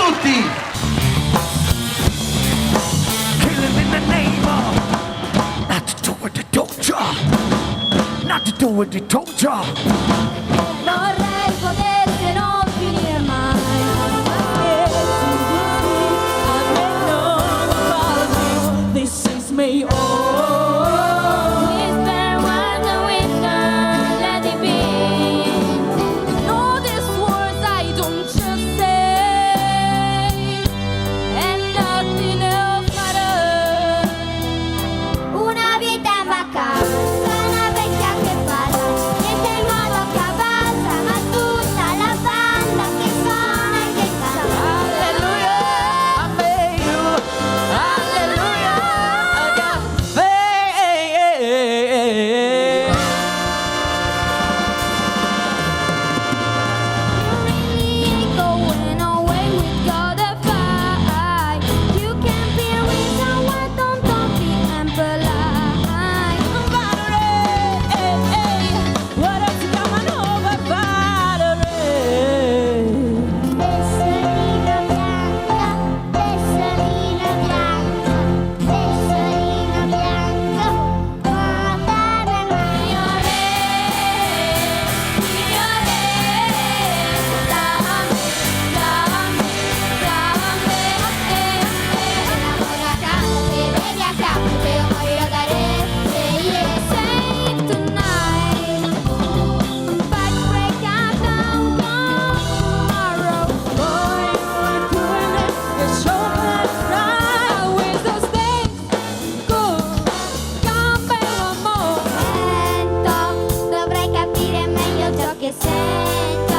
tutti! Killing in the name of not to do what they told ya, not to do what they told ya. Vorrei potesse non finire mai. This is me. Whisper what the wisdom, let it be. No, these words I don't just say, and nothing else matters. Una vita in vacanza, una vecchia che parla, niente nuovo che avanza, ma tutta la banda che suona e che canta. Hallelujah, I made you. Hallelujah, I got faith. You really ain't going away with God to fight. You can't be reason why don't be impolite. What else you got my over Valerie? Pesciolina bianca, pesciolina bianca, pesciolina bianca, guarda nel mio Dovrei capire meglio ciò che sento,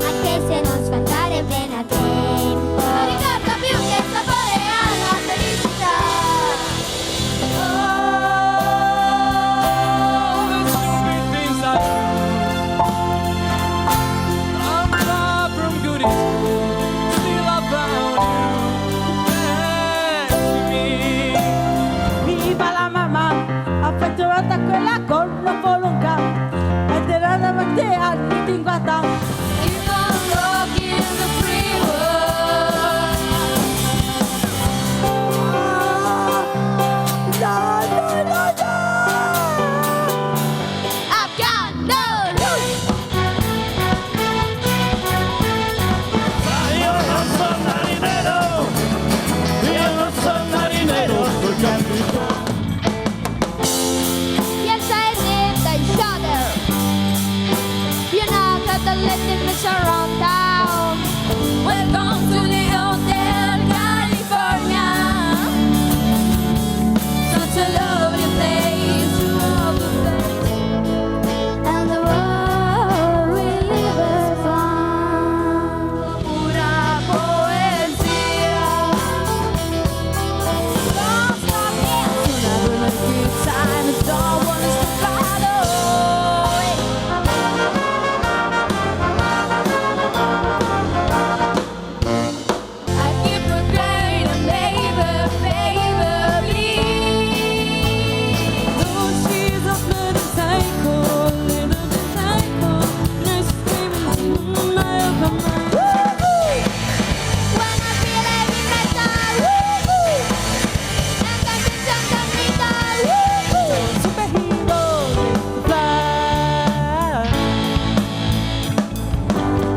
anche se non sfantare bene a tempo. Non ricordo più che sapore ha la felicità. I'm far from good, still I found you. Rescue me. Viva la mamma, affezionata quella con la volontà, ed era davanti al meeting If I'm walking in the free world, I've got no lose. Io non sono marinero, io non sono marinero, sul capito. Yes, I did the shoulder. You know, got the little fish around town. Welcome to the Hotel California. Such a lovely place to love the place. And the world we live is fun. Una poesia. Don't stop dancing, having a good time. It's all one is to follow. I keep regretting, baby, baby, please. Though she's a little psycho, nice screaming, my command. When I feel every metal, woo-hoo. And I get underneath, woo-hoo. Superhero, fly.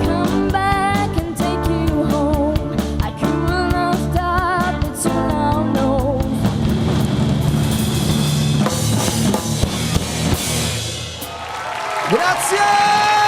Come back and take you home. I cannot stop, it's all I know. Grazie!